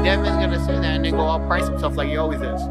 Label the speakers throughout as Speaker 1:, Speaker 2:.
Speaker 1: Devin's gonna say that and then go all price himself like he always is.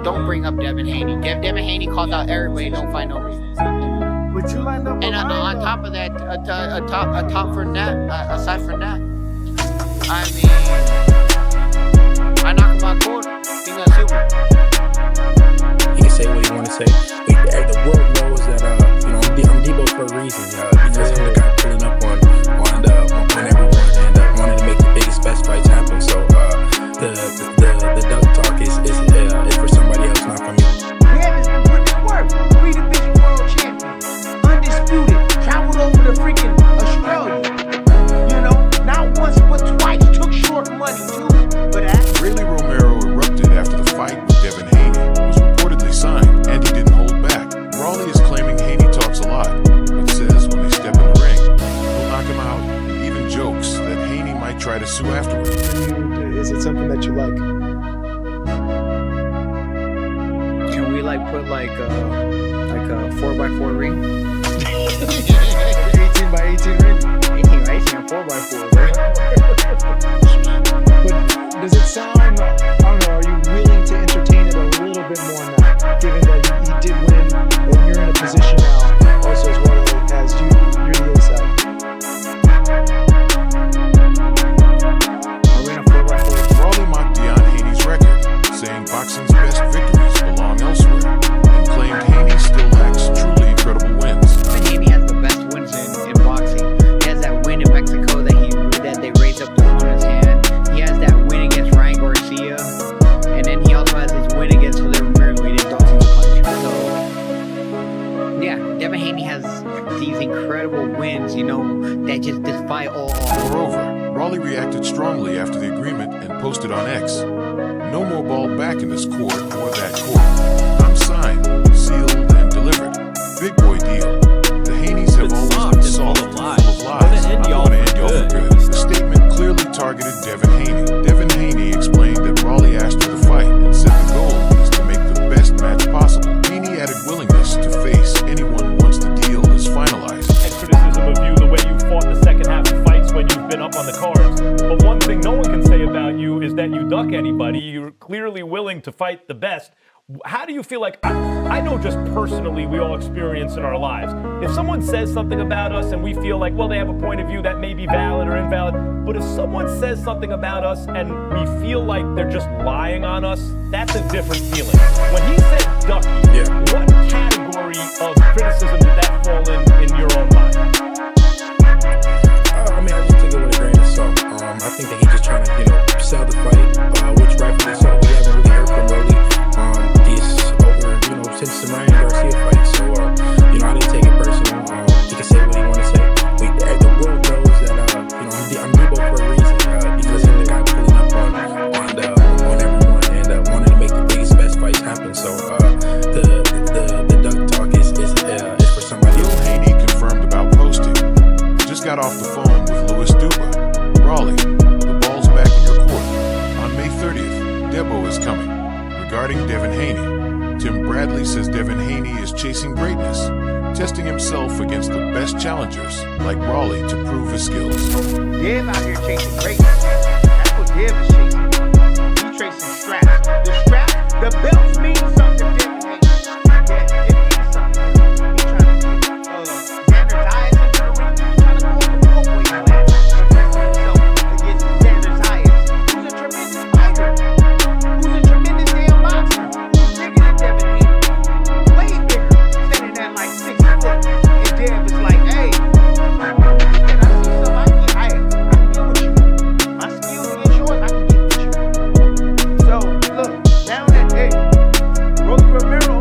Speaker 1: Don't bring up Devin Haney. Devin Haney calls out everybody. Don't find no reason.
Speaker 2: Would you line up?
Speaker 1: And on top of that, aside from that, I mean, I knock him out cold. He's gonna sue me.
Speaker 3: He can say what he want to say. The world knows that I'm Debo for a reason. Because I'm the guy pulling up on everyone and wanting to make the biggest, best fights happen. So the Doug talk is for somebody else, not for me.
Speaker 2: Devin's been putting in work. 3-division world champion, undisputed. Traveled over to freaking Australia. You know, not once but twice. Took short money too. But
Speaker 4: Really, Romero erupted after the fight with Devin Haney, who was reportedly signed, and he didn't hold back. Raleigh is claiming Haney talks a lot, but says when they step in the ring, he'll knock him out, and even jokes that Haney might try to sue afterward.
Speaker 5: Is it something that you like?
Speaker 6: Can we put a 4x4 ring?
Speaker 5: 18x18 ring?
Speaker 6: 18x18, 4x4, right?
Speaker 5: But does it sound, I don't know, are you willing to entertain it a little bit more now, given that he did win and you're in a position now also as well as you're the A side?
Speaker 6: Are we in a 4x4?
Speaker 4: Raleigh mocked Haney's record, saying boxing's best victories belong elsewhere, and claimed Haney still lacks truly incredible wins.
Speaker 6: But Haney has the best wins in boxing. He has that win in Mexico that they raised up the opponent's hand. He has that win against Ryan Garcia, and then he also has his win against Romero where he didn't dodge the punch. So yeah, Devin Haney has these incredible wins, that just defy all odds.
Speaker 4: Moreover, Raleigh reacted strongly after the agreement and posted on X, "No more ball back in this court or that court. I'm signed, sealed, and delivered. Big boy deal. The Haneys have always been soft and full of lies. I want to end y'all for good." The statement clearly targeted Devin Haney. Devin Haney explained that Raleigh asked for the fight and said the goal is to make the best match possible. Haney added willingness to face anyone once the deal is finalized.
Speaker 7: And criticism of you the way you fought the second half of fights when you've been up on the cards. But one thing no one can say about you is that you duck anybody. You're clearly willing to fight the best. How do you feel like, I know just personally we all experience in our lives, if someone says something about us and we feel like, well, they have a point of view that may be valid or invalid, but if someone says something about us and we feel like they're just lying on us, that's a different feeling. When he said ducky, what category of criticism did that fall in your own mind?
Speaker 3: I just take it with a grain of salt. I think that he's just trying to, sell the fight, which rightfully so. We haven't really heard from Raleigh since the Ryan Garcia fight. So, I didn't take it personal. He can say what he want to say. The world knows that, I'm Debo for a reason, because I'm the guy pulling up on everyone and wanting to make the biggest, best fights happen. So, the Doug talk is for somebody else.
Speaker 4: Haney confirmed about posting. Just got off the phone with Louis Duba. Raleigh, the ball's back in your court. On May 30th, Debo is coming. Regarding Devin Haney, Tim Bradley says Devin Haney is chasing greatness, testing himself against the best challengers like Raleigh to prove his skills.
Speaker 2: Dev out here chasing greatness. That's what Dev is chasing. He's chasing straps. The straps, the belts mean something to Devin Haney. Yeah, it means something. He's trying to get Xander Zayas into the ring. He's trying to go up the full-weight class and test himself against Xander Zayas, who's a tremendous fighter, who's a tremendous damn boxer. Devin Haney, way bigger, standing at like 6 foot, and Dev is like, hey, can I see somebody? I can deal with you. My skills against yours, I can get with you. So, look, now that, Romero,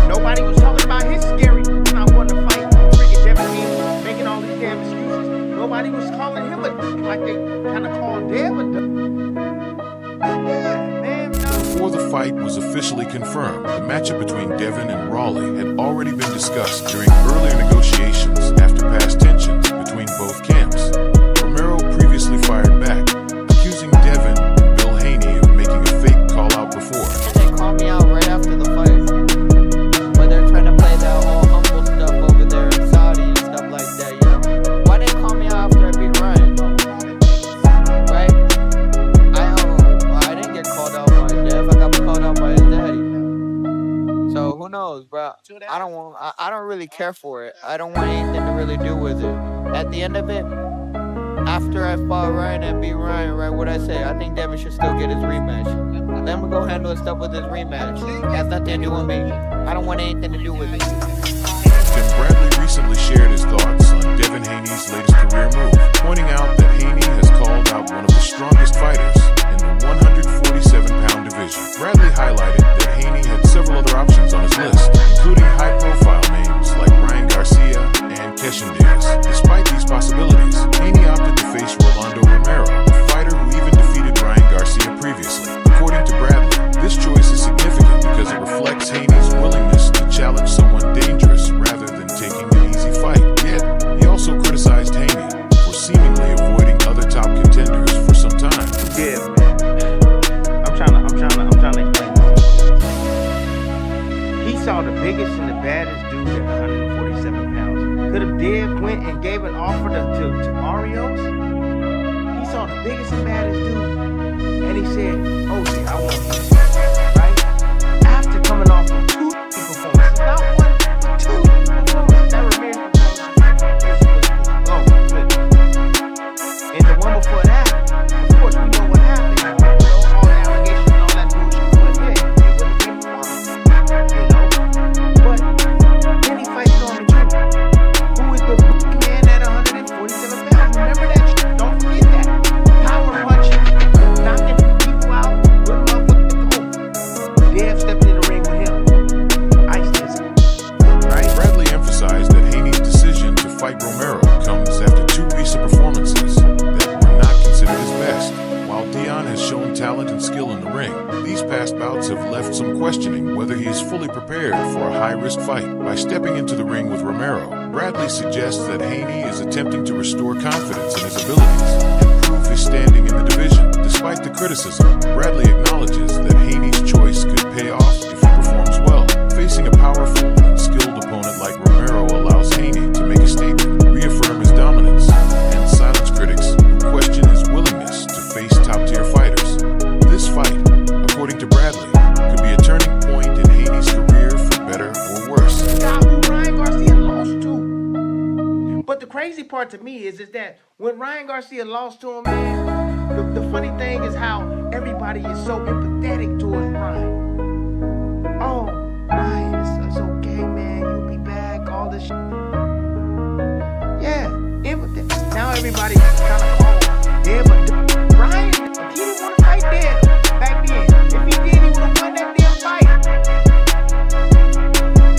Speaker 2: nobody was talking about his scary not wanting to fight freaking Devin Haney, making all these damn excuses. Nobody was calling him a dude like they kind of called Dev a dude.
Speaker 4: Before the fight was officially confirmed, the matchup between Devin and Raleigh had already been discussed during earlier negotiations after past tensions between both camps. Romero previously fired back, accusing Devin and Bill Haney of making a fake call-out before.
Speaker 1: They called me out right after the fight, but they're trying to play that all humble stuff over there in Saudi and stuff like that, Why they call me out after I beat Ryan? Right? I promos, bro. I don't really care for it. I don't want anything to really do with it. At the end of it, after I fought Ryan and beat Ryan, right, what I say, I think Devin should still get his rematch. Let him go handle his stuff with his rematch. It has nothing to do with me. I don't want anything to do with it.
Speaker 4: Tim Bradley recently shared his thoughts on Devin Haney's latest career move, pointing out that Haney has called out one of the strongest fighters in the 147-pound division. Bradley highlighted that Haney had several other options on his list, including high-profile names like Ryan Garcia and Keshin Davis. Despite these possibilities, Haney opted to face Rolando Romero, a fighter who even defeated Ryan Garcia previously. According to Bradley, this choice is significant because it reflects Haney's willingness to challenge someone dangerous rather than taking an easy fight. Yet, he also criticized Haney for seemingly avoiding other top contenders for some time.
Speaker 2: Yeah, man. I'm trying to explain this. He saw the biggest and the baddest dude at 147 pounds. Could have Dev went and gave an offer to Marios? He saw the biggest and baddest dude, and he said, "Oh yeah, I want this." Right? After coming off of two performances, not one, but two performances. That Romero performance was good. And the one before that, of course, we know what happened. You know, all the allegations and all that bullshit. But yeah, it would have been fun. You know? But then he fights Norman Jr., who is the man at 147 pounds. Remember that shit. Don't forget that. Power punching, knocking people out, good motherfucking goal. Dev stepping in the ring with him. Ice this. Right?
Speaker 4: Bradley emphasized that Haney's decision to fight Romero comes after two recent performances that were not considered his best. While Dion has shown talent and skill in the ring, these past bouts have left some questioning whether he is fully prepared for a high-risk fight. By stepping into the ring with Romero, Bradley suggests that Haney is attempting to restore confidence in his abilities and prove his standing in the division. Despite the criticism, Bradley acknowledges that Haney's choice could pay off if he performs well. Facing a powerful and skilled opponent like Romero allows Haney to make a statement, reaffirm his dominance, and silence critics who question his willingness to face top-tier fighters. This fight, according to Bradley, could be a turning point in Haney's career for better or worse.
Speaker 2: Guy who Ryan Garcia lost to. But the crazy part to me is that when Ryan Garcia lost to him, man, the funny thing is how everybody is so empathetic towards Ryan. Oh, Ryan, it's okay, man. You'll be back. All this shit. Yeah, now everybody's kind of cold. Yeah, but Ryan, he didn't want to fight there back then. If he did, he would have won that damn fight.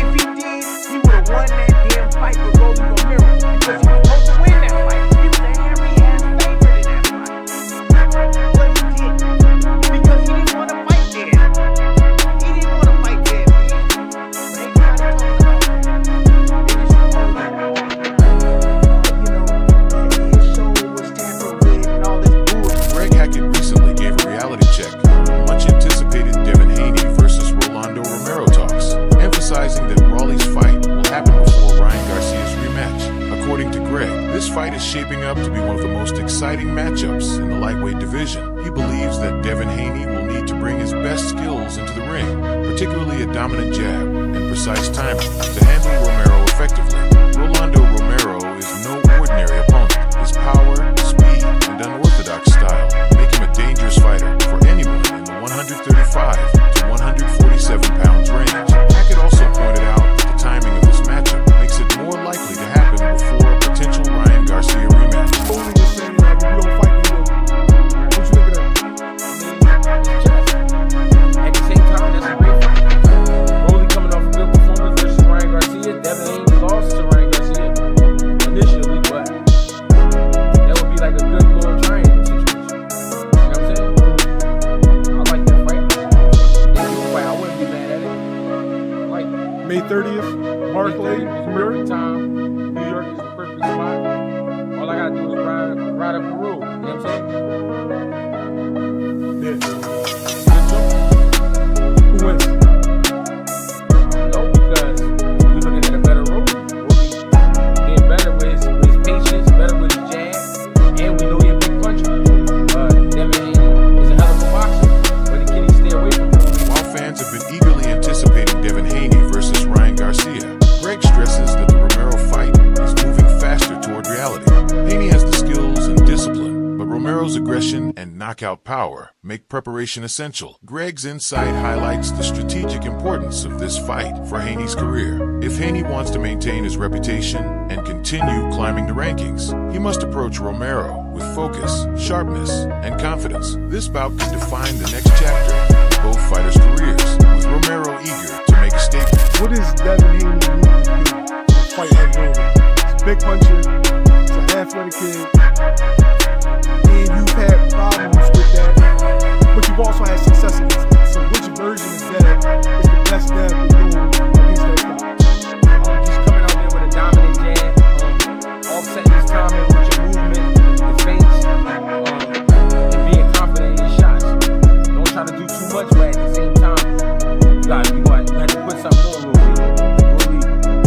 Speaker 2: If he did, he would have won that damn fight with Rolly Romero because he was supposed to win that fight. He was a heavy-ass favorite in that fight. But he didn't because he didn't want to fight there. He didn't want to fight there, man. But ain't nobody talking about that. They just, you know, his show was tampered with and all this bullshit.
Speaker 4: Greg Hackett recently gave a reality check on the much-anticipated Devin Haney versus Rolando Romero talks, emphasizing that Raleigh's fight will happen before Ryan Garcia's rematch. According to Greg, this fight is shaping up to be one of the most exciting matchups in the lightweight division. He believes that Devin Haney will need to bring his best skills into the ring, particularly a dominant jab and precise timing, to handle Romero effectively. Rolando Romero is no ordinary opponent. His power, speed, and unorthodox style make him a dangerous fighter for anyone in the 135 to 147 pounds range. Hackett also pointed out that the timing of this matchup makes it more likely to happen before a potential Ryan Garcia rematch.
Speaker 5: Only just saying, like, if you don't fight me, what you think of that?
Speaker 8: At the same time, that's a great fight. Rolly coming off a good performance versus Ryan Garcia. Devin Haney lost to Ryan Garcia initially, but that would be like a good little triangle situation. You know what I'm saying? I like that fight. I wouldn't be mad at it. I like it.
Speaker 5: May 30th, Barclay,
Speaker 8: It's a perfect time. New York is the perfect spot. All I gotta do is ride up the road. You know what I'm saying?
Speaker 5: Yeah.
Speaker 8: Good job.
Speaker 5: Who wins?
Speaker 8: No, because we looking at a better road. Rolly getting better with his patience, better with his jab, and we know he's a big puncher. Devin Haney is a hell of a boxer, but can he stay away from him?
Speaker 4: While fans have been eagerly anticipating Devin Haney versus Ryan knockout power make preparation essential. Greg's insight highlights the strategic importance of this fight for Haney's career. If Haney wants to maintain his reputation and continue climbing the rankings, he must approach Romero with focus, sharpness, and confidence. This bout could define the next chapter in both fighters' careers, with Romero eager to make a statement.
Speaker 9: What does Devin Haney need to do to fight like Roman? He's a big puncher, he's an athletic kid, and you've had problems with that, but you've also had success against that. So which version is the best Dev can do against that guy?
Speaker 8: Just coming out there with a dominant jab, offsetting his timing with your movement, your face, and being confident in your shots. Don't try to do too much, but at the same time, you have to put something more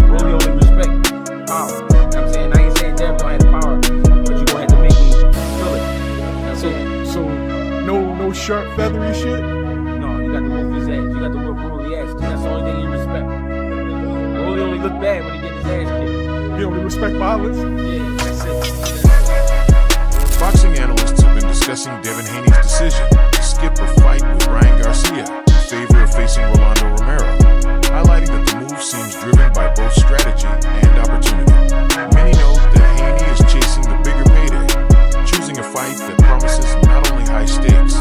Speaker 8: really only respect power. You know what I'm saying? I ain't saying Dev don't have the power, but you're going to have to make me feel it.
Speaker 9: So no sharp feathery shit?
Speaker 8: No, you got to whoop his ass. You got to whoop Rolly ass. That's the only thing he respect. Rolly only look bad when he get his ass kicked.
Speaker 9: You only respect violence?
Speaker 8: Yeah, that's it.
Speaker 4: Boxing analysts have been discussing Devin Haney's decision to skip a fight with Ryan Garcia in favor of facing Rolando Romero, highlighting that the move seems driven by both strategy and opportunity. Many note that Haney is chasing the bigger payday, choosing a fight that promises not only high stakes,